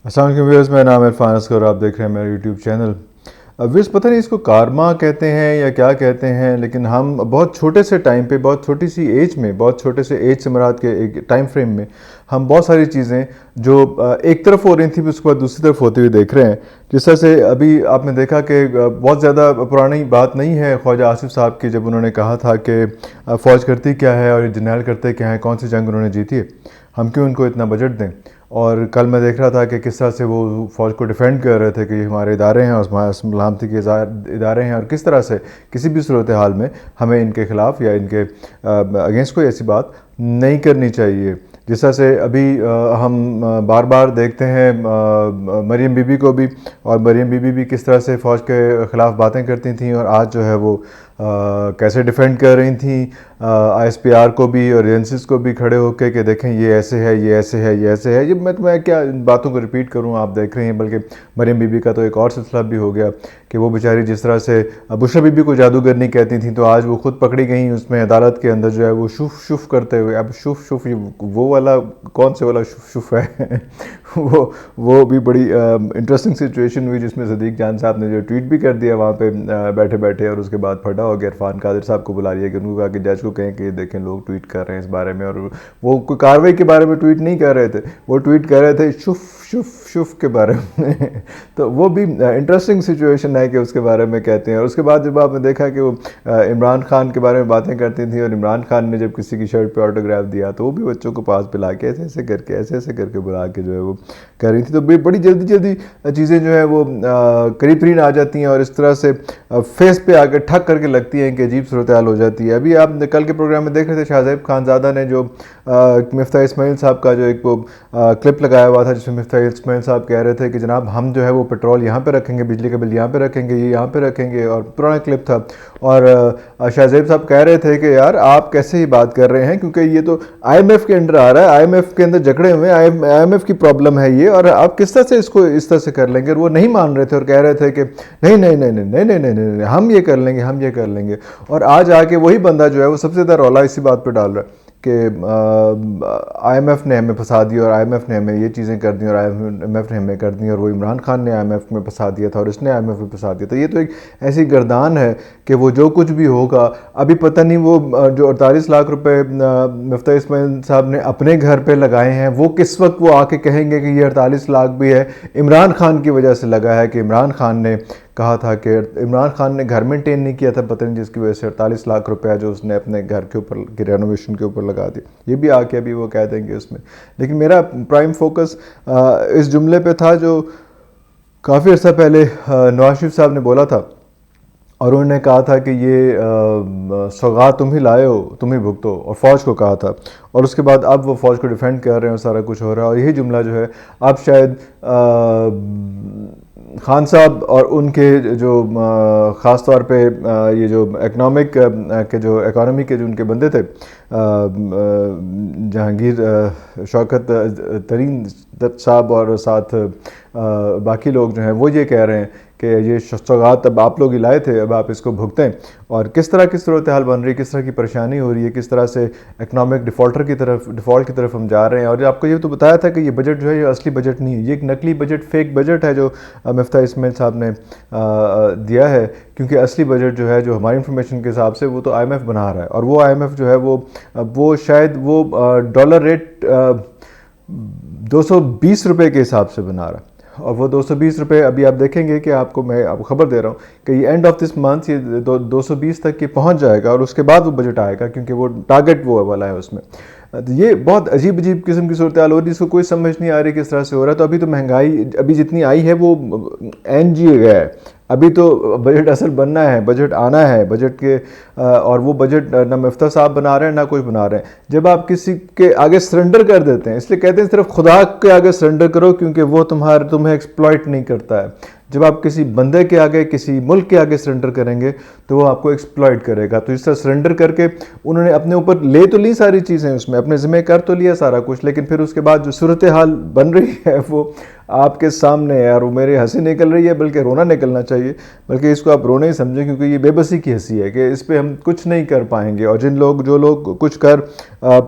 السلام علیکم ویورز، میرا نام عرفان اصغر اور آپ دیکھ رہے ہیں میرا یوٹیوب چینل۔ ویورز، پتہ نہیں اس کو کارما کہتے ہیں یا کیا کہتے ہیں، لیکن ہم بہت چھوٹے سے ٹائم پہ، بہت چھوٹی سی ایج میں، بہت چھوٹے سے ایج سے مراد کے ایک ٹائم فریم میں ہم بہت ساری چیزیں جو ایک طرف ہو رہی تھیں پھر اس کے بعد دوسری طرف ہوتی ہوئی دیکھ رہے ہیں۔ جس طرح سے ابھی آپ نے دیکھا کہ بہت زیادہ پرانی بات نہیں ہے خواجہ آصف صاحب کی، جب انہوں نے کہا تھا کہ فوج کرتی کیا ہے اور یہ جرنیل کرتے کیا ہیں، کون سی جنگ انہوں نے جیتی ہے، ہم کیوں ان کو اتنا بجٹ دیں۔ اور کل میں دیکھ رہا تھا کہ کس طرح سے وہ فوج کو ڈیفینڈ کر رہے تھے کہ یہ ہمارے ادارے ہیں اور ہمارے سلامتی کے ادارے ہیں، اور کس طرح سے کسی بھی صورتحال میں ہمیں ان کے خلاف یا ان کے اگینسٹ کوئی ایسی بات نہیں کرنی چاہیے۔ جس طرح سے ابھی ہم بار بار دیکھتے ہیں مریم بی بی کو بھی، اور مریم بی بی بھی کس طرح سے فوج کے خلاف باتیں کرتی تھیں، اور آج جو ہے وہ کیسے ڈیفینڈ کر رہی تھیں آئی ایس پی آر کو بھی اور ایجنسیز کو بھی کھڑے ہو کے کہ دیکھیں یہ ایسے ہے، یہ ایسے ہے، یہ ایسے ہے۔ یہ میں کیا ان باتوں کو ریپیٹ کروں، آپ دیکھ رہے ہیں۔ بلکہ مریم بی بی کا تو ایک اور سلسلہ بھی ہو گیا کہ وہ بیچاری جس طرح سے بشریٰ بی بی کو جادوگرنی کہتی تھیں، تو آج وہ خود پکڑی گئیں اس میں عدالت کے اندر جو ہے وہ شف شف کرتے ہوئے۔ اب شف شف وہ والا کون سے والا شف شف ہے وہ بھی بڑی انٹرسٹنگ سچویشن ہوئی، جس میں صدیق جان صاحب نے جو ٹویٹ بھی کر دیا وہاں پہ بیٹھے بیٹھے، اور اس کے بعد پھٹا ہو گیا۔ عرفان قادر صاحب کو بلا لیا کہ ان کو کہا کہ جج کو کہیں کہ یہ دیکھیں لوگ ٹویٹ کر رہے ہیں اس بارے میں، اور وہ کوئی کارروائی کے بارے میں ٹویٹ نہیں کر رہے تھے، وہ ٹویٹ کر رہے تھے شف شف شف کے بارے میں تو وہ بھی انٹرسٹنگ سچویشن ہے کہ اس کے بارے میں کہتے ہیں۔ اور اس کے بعد جب آپ نے دیکھا کہ وہ عمران خان کے بارے میں باتیں کرتی تھیں، اور عمران خان نے جب کسی کی شرٹ پہ آٹوگراف دیا تو وہ بھی بچوں کو پاس پلا کے ایسے ایسے کر کے ایسے ایسے کر کے بلا کے جو ہے وہ کر رہی تھی۔ تو بڑی جلدی جلدی چیزیں جو ہے وہ قریب ترین آ جاتی ہیں، اور اس طرح سے فیس پہ آ کے ٹھک کر کے لگتی ہیں کہ عجیب صورتحال ہو جاتی ہے۔ ابھی آپ کل کے پروگرام میں دیکھ رہے تھے شاہ زیب خانزادہ نے جو مفتاح اسماعیل صاحب کا جو ایک وہ کلپ لگایا ہوا تھا، جس میں مفتاح اسماعیل صاحب کہہ رہے تھے کہ جناب ہم جو ہے وہ پیٹرول یہاں پہ رکھیں گے، بجلی کا بل یہاں پہ رکھیں گے، یہ یہاں پہ رکھیں گے، اور پرانا کلپ تھا۔ اور شاہ زیب صاحب کہہ رہے تھے کہ یار آپ کیسے ہی بات کر رہے ہیں، کیونکہ یہ تو آئی ایم ایف کے انڈر آ رہا ہے، آئی ایم ایف کے اندر جکڑے ہوئے، آئی ایم ایف کی پرابلم ہے یہ، اور آپ کس طرح سے اس کو اس طرح سے کر لیں گے۔ اور وہ نہیں مان رہے تھے اور کہہ رہے تھے کہ نہیں نہیں نہیں نہیں نہیں نہیں نہیں نہیں ہم یہ کر لیں گے، ہم یہ کر لیں گے۔ اور آج آ کے وہی بندہ جو ہے وہ سب سے زیادہ رولا اسی بات پہ ڈال رہا ہے کہ آئی ایم ایف نے ہمیں پھنسا دیا، اور آئی ایم ایف نے ہمیں یہ چیزیں کر دیں، اور آئی ایم ایف نے ہمیں کر دیں، اور وہ عمران خان نے آئی ایم ایف میں پھنسا دیا تھا، اور اس نے آئی ایم ایف میں پھنسا دیا تھا۔ یہ تو ایک ایسی گردان ہے کہ وہ جو کچھ بھی ہوگا، ابھی پتہ نہیں وہ جو 48 لاکھ روپے مفتاح اسماعیل صاحب نے اپنے گھر پہ لگائے ہیں، وہ کس وقت وہ آ کے کہیں گے کہ یہ 48 لاکھ بھی ہے عمران خان کی وجہ سے لگا ہے، کہ عمران خان نے کہا تھا کہ عمران خان نے گھر مینٹین نہیں کیا تھا، پتہ نہیں جس کی وجہ سے 48 لاکھ روپیہ جو اس نے اپنے گھر کے اوپر کی رینوویشن کے اوپر لگا دیا۔ یہ بھی آ کے ابھی وہ کہہ دیں گے اس میں۔ لیکن میرا پرائم فوکس اس جملے پہ تھا جو کافی عرصہ پہلے نواز شریف صاحب نے بولا تھا، اور انہوں نے کہا تھا کہ یہ سوغات تم ہی لائے ہو، تم ہی بھگتو، اور فوج کو کہا تھا، اور اس کے بعد اب وہ فوج کو ڈیفینڈ کر رہے ہیں اور سارا کچھ ہو رہا ہے۔ اور یہی جملہ جو ہے اب شاید خان صاحب اور ان کے جو خاص طور پہ یہ جو اکانومی کے جو ان کے بندے تھے، جہانگیر شوکت ترین صاحب اور ساتھ باقی لوگ جو ہیں وہ یہ کہہ رہے ہیں کہ یہ سوغات اب آپ لوگ ہی لائے تھے، اب آپ اس کو بھگتیں۔ اور کس طرح کی صورتحال بن رہی ہے، کس طرح کی پریشانی ہو رہی ہے، کس طرح سے اکنامک ڈیفالٹ کی طرف ہم جا رہے ہیں۔ اور آپ کو یہ تو بتایا تھا کہ یہ بجٹ جو ہے یہ اصلی بجٹ نہیں ہے، یہ ایک نقلی بجٹ، فیک بجٹ ہے جو مفتاح اسماعیل صاحب نے دیا ہے، کیونکہ اصلی بجٹ جو ہے جو ہماری انفارمیشن کے حساب سے وہ تو آئی ایم ایف بنا رہا ہے، اور وہ آئی ایم ایف جو ہے وہ شاید وہ ڈالر ریٹ 220 روپے کے حساب سے بنا رہا ہے، اور وہ 220 روپے ابھی آپ دیکھیں گے کہ میں آپ کو خبر دے رہا ہوں کہ یہ اینڈ آف دس منتھ یہ 220 تک یہ پہنچ جائے گا، اور اس کے بعد وہ بجٹ آئے گا، کیونکہ وہ ٹارگٹ وہ والا ہے اس میں۔ یہ بہت عجیب قسم کی صورتحال ہو رہی ہے، جس کو کوئی سمجھ نہیں آ رہی کس طرح سے ہو رہا ہے۔ تو ابھی تو مہنگائی ابھی جتنی آئی ہے وہ این جی گیا ہے، ابھی تو بجٹ اصل بننا ہے، بجٹ آنا ہے، بجٹ کے اور وہ بجٹ نہ مفتاح صاحب بنا رہے ہیں نہ کوئی بنا رہے ہیں۔ جب آپ کسی کے آگے سرنڈر کر دیتے ہیں، اس لیے کہتے ہیں صرف خدا کے آگے سرنڈر کرو، کیونکہ وہ تمہیں ایکسپلائٹ نہیں کرتا ہے۔ جب آپ کسی بندے کے آگے کسی ملک کے آگے سرنڈر کریں گے تو وہ آپ کو ایکسپلائٹ کرے گا. تو اس طرح سرنڈر کر کے انہوں نے اپنے اوپر لے تو لی ساری چیزیں, اس میں اپنے ذمہ کر تو لیا سارا کچھ, لیکن پھر اس کے بعد جو صورتحال بن رہی ہے وہ آپ کے سامنے ہے. اور وہ میرے ہنسی نکل رہی ہے, بلکہ رونا نکلنا چاہیے, بلکہ اس کو آپ رونا ہی سمجھیں, کیونکہ یہ بے بسی کی ہنسی ہے کہ اس پہ ہم کچھ نہیں کر پائیں گے. اور جو لوگ کچھ کر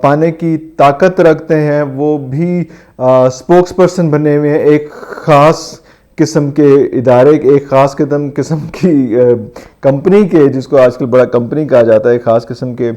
پانے کی طاقت رکھتے ہیں وہ بھی اسپوکس پرسن بنے ہوئے ہیں ایک خاص قسم کے ادارے, ایک خاص قسم کی کمپنی کے, جس کو آج کل بڑا کمپنی کہا جاتا ہے, ایک خاص قسم کے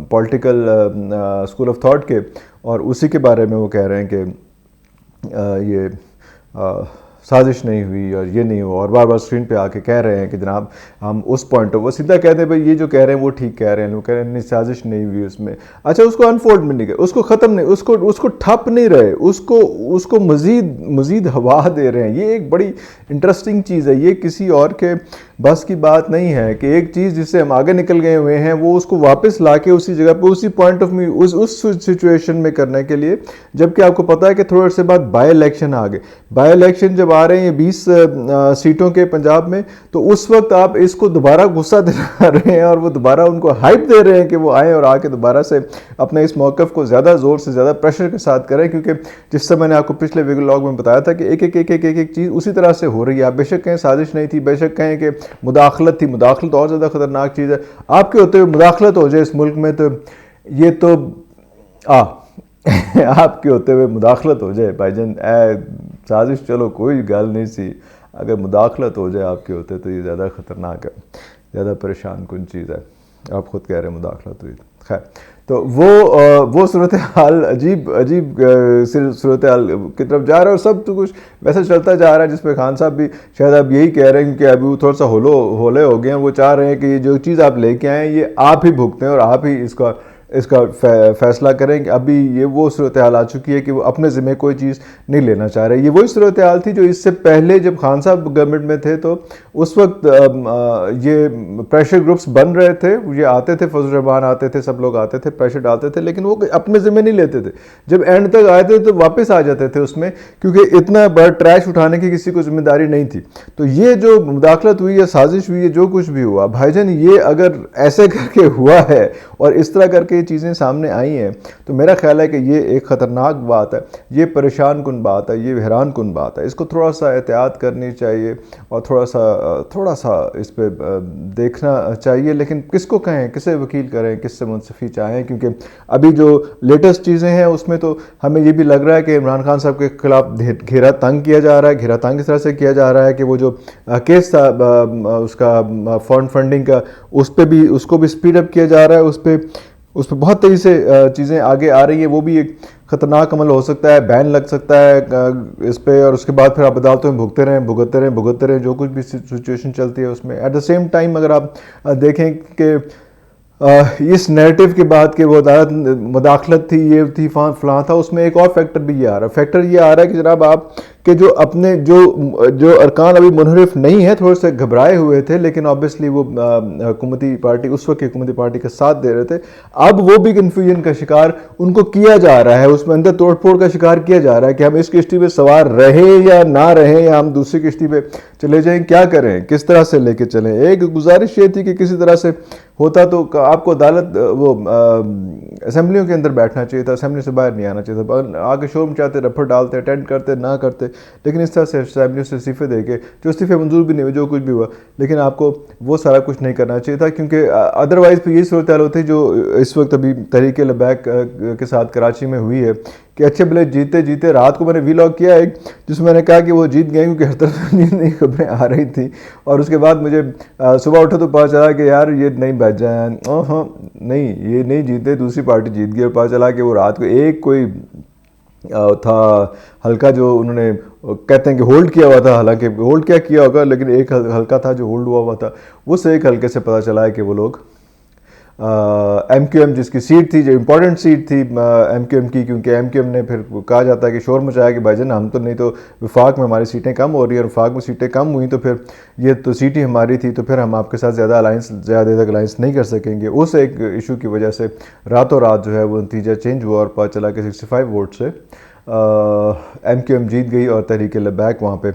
پولیٹیکل اسکول آف تھاٹ کے, اور اسی کے بارے میں وہ کہہ رہے ہیں کہ یہ سازش نہیں ہوئی اور یہ نہیں ہوا, اور بار بار اسکرین پہ آ کے کہہ رہے ہیں کہ جناب ہم اس پوائنٹ وہ سیدھا کہتے ہیں بھائی یہ جو کہہ رہے ہیں وہ ٹھیک کہہ رہے ہیں, وہ کہہ رہے ہیں نہیں سازش نہیں ہوئی اس میں. اچھا اس کو انفولڈ میں نہیں کر, اس کو ختم نہیں, اس کو ٹھپ نہیں رہے, اس کو مزید ہوا دے رہے ہیں. یہ ایک بڑی انٹرسٹنگ چیز ہے, یہ کسی اور کے بس کی بات نہیں ہے کہ ایک چیز جس سے ہم آگے نکل گئے ہوئے ہیں وہ اس کو واپس لا کے اسی جگہ پہ اسی پوائنٹ آف ویو اس سچویشن میں کرنے کے لیے, جبکہ آپ کو پتہ ہے کہ تھوڑے عرصے بعد بائی الیکشن آ گئے. بائی الیکشن جب آ رہے ہیں 20 سیٹوں کے پنجاب میں, تو اس وقت آپ اس کو دوبارہ غصہ دلا رہے ہیں اور وہ دوبارہ ان کو ہائپ دے رہے ہیں کہ وہ آئیں اور آ کے دوبارہ سے اپنے اس موقف کو زیادہ زور سے زیادہ پریشر کے ساتھ کریں, کیونکہ جس سے میں نے آپ کو پچھلے ویلاگ میں بتایا تھا کہ ایک چیز اسی طرح سے ہو رہی ہے. آپ بے شک کہیں سازش نہیں تھی, بے شک کہیں کہ مداخلت تھی, مداخلت اور زیادہ خطرناک چیز ہے. آپ کے ہوتے ہوئے مداخلت ہو جائے اس ملک میں تو یہ تو آپ کے ہوتے ہوئے مداخلت ہو جائے بھائی جان, سازش چلو کوئی گل نہیں سی, اگر مداخلت ہو جائے آپ کے ہوتے تو یہ زیادہ خطرناک ہے, زیادہ پریشان کن چیز ہے. آپ خود کہہ رہے ہیں مداخلت ہوئی. خیر, تو وہ صورتحال عجیب صورتحال کی طرف جا رہا ہے, اور سب تو کچھ ویسے چلتا جا رہا ہے جس پہ خان صاحب بھی شاید اب یہی کہہ رہے ہیں کہ ابھی وہ تھوڑا سا ہولے ہو گئے ہیں. وہ چاہ رہے ہیں کہ یہ جو چیز آپ لے کے آئیں یہ آپ ہی بھگتیں اور آپ ہی اس کا فیصلہ کریں. کہ ابھی یہ وہ صورتحال آ چکی ہے کہ وہ اپنے ذمہ کوئی چیز نہیں لینا چاہ رہے. یہ وہی صورتحال تھی جو اس سے پہلے جب خان صاحب گورنمنٹ میں تھے تو اس وقت یہ پریشر گروپس بن رہے تھے, یہ آتے تھے, فضل الرحمان آتے تھے, سب لوگ آتے تھے, پریشر ڈالتے تھے, لیکن وہ اپنے ذمہ نہیں لیتے تھے. جب اینڈ تک آئے تھے تو واپس آ جاتے تھے اس میں, کیونکہ اتنا بڑا ٹریش اٹھانے کی کسی کو ذمہ داری نہیں تھی. تو یہ جو مداخلت ہوئی یا سازش ہوئی ہے, جو کچھ بھی ہوا بھائی جان, یہ اگر ایسے کر کے ہوا ہے اور اس طرح کر کے یہ چیزیں سامنے آئی ہیں تو میرا خیال ہے کہ یہ ایک خطرناک بات ہے, یہ پریشان کن بات ہے, یہ حیران کن بات ہے. اس کو تھوڑا سا احتیاط کرنی چاہیے اور تھوڑا سا اس پہ دیکھنا چاہیے. لیکن کس کو کہیں, کسے وکیل کریں, کس سے منصفی چاہیں, کیونکہ ابھی جو لیٹسٹ چیزیں ہیں اس میں تو ہمیں یہ بھی لگ رہا ہے کہ عمران خان صاحب کے خلاف گھیرا تنگ کیا جا رہا ہے. گھیرا تنگ اس طرح سے کیا جا رہا ہے کہ وہ جو کیس تھا اس کا فنڈنگ کا, اس کو بھی اسپیڈ اپ کیا جا رہا ہے. اس پہ بہت تیزی سے چیزیں آگے آ رہی ہیں. وہ بھی ایک خطرناک عمل ہو سکتا ہے, بین لگ سکتا ہے اس پہ, اور اس کے بعد پھر آپ عدالتوں میں بھگتتے رہیں جو کچھ بھی سچویشن چلتی ہے اس میں. ایٹ دا سیم ٹائم اگر آپ دیکھیں کہ اس نیریٹو کے بعد کہ وہ عدالت مداخلت تھی, یہ تھی, فلاں تھا, اس میں ایک اور فیکٹر بھی یہ آ رہا ہے. فیکٹر یہ آ رہا ہے کہ جناب آپ کہ جو اپنے جو ارکان ابھی منحرف نہیں ہیں, تھوڑے سے گھبرائے ہوئے تھے, لیکن آبویسلی وہ حکومتی پارٹی اس وقت کی حکومتی پارٹی کا ساتھ دے رہے تھے, اب وہ بھی کنفیوژن کا شکار ان کو کیا جا رہا ہے, اس میں اندر توڑ پھوڑ کا شکار کیا جا رہا ہے کہ ہم اس کشتی پہ سوار رہیں یا نہ رہیں, یا ہم دوسری کشتی پہ چلے جائیں, کیا کریں, کس طرح سے لے کے چلیں. ایک گزارش یہ تھی کہ کسی طرح سے ہوتا تو آپ کو عدالت وہ اسمبلیوں کے اندر بیٹھنا چاہیے تھا, اسمبلی سے باہر نہیں آنا چاہیے تھا. آگے شور مچاتے, رپھڑ ڈالتے, اٹینڈ کرتے, نہ کرتے, لیکن اس طرح سے اسمبلیوں سے استعفے دے کے, جو استعفے منظور بھی نہیں ہوئے, جو کچھ بھی ہوا, لیکن آپ کو وہ سارا کچھ نہیں کرنا چاہیے تھا, کیونکہ ادروائز پھر یہ صورتحال ہوتی جو اس وقت ابھی تحریک لبیک کے ساتھ کراچی میں ہوئی ہے کہ اچھے بھلے جیتے رات کو میں نے ویلاگ کیا ایک جس میں نے کہا کہ وہ جیت گئے کیونکہ ہر طرف نئی خبریں آ رہی تھیں, اور اس کے بعد مجھے صبح اٹھا تو پتا چلا کہ یار یہ نہیں بچ جائیں, نہیں یہ نہیں جیتے, دوسری پارٹی جیت گئی. اور پتا چلا کہ وہ رات کو ایک کوئی تھا حلقہ جو انہوں نے کہتے ہیں کہ ہولڈ کیا ہوا تھا, حالانکہ ہولڈ کیا ہوگا, لیکن ایک حلقہ تھا جو ہولڈ ہوا تھا, اس ایک حلقے سے پتہ چلا ہے کہ وہ لوگ ایم کیو ایم جس کی سیٹ تھی, جو امپورٹنٹ سیٹ تھی ایم کیو ایم کی, کیونکہ ایم کیو ایم نے پھر کہا جاتا ہے کہ شور مچایا کہ بھائی جان ہم تو نہیں, تو وفاق میں ہماری سیٹیں کم ہو رہی ہیں, اور وفاق میں سیٹیں کم ہوئیں تو پھر یہ تو سیٹ ہی ہماری تھی, تو پھر ہم آپ کے ساتھ زیادہ دیر تک الائنس نہیں کر سکیں گے. اس ایک ایشو کی وجہ سے راتوں رات جو ہے وہ نتیجہ چینج ہوا, اور پتہ چلا کہ 65 ووٹ سے ایم کیو ایم جیت گئی اور تحریک لبیک وہاں پہ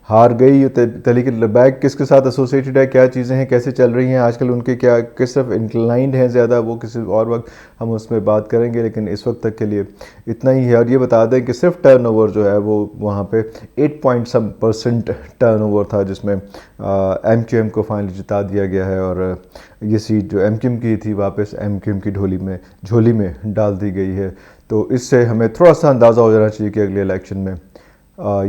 ہار گئی. تحریک لبیک کس کے ساتھ ایسوسیٹڈ ہے, کیا چیزیں ہیں, کیسے چل رہی ہیں آج کل, ان کے کیا کس طرف انکلائنڈ ہیں زیادہ, وہ کسی اور وقت ہم اس میں بات کریں گے. لیکن اس وقت تک کے لیے اتنا ہی ہے. اور یہ بتا دیں کہ صرف ٹرن اوور جو ہے وہ وہاں پہ 8% ٹرن اوور تھا, جس میں ایم کیو ایم کو فائنلی جتا دیا گیا ہے, اور یہ سیٹ جو ایم کیو ایم کی تھی واپس ایم کیو ایم کی جھولی میں ڈال دی گئی ہے. تو اس سے ہمیں تھوڑا سا اندازہ ہو جانا چاہیے کہ اگلے الیکشن میں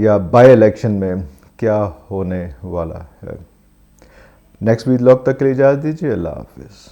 یا بائی الیکشن میں کیا ہونے والا ہے. نیکسٹ ویڈلاگ تک کے لیے اجازت دیجیے. اللہ حافظ.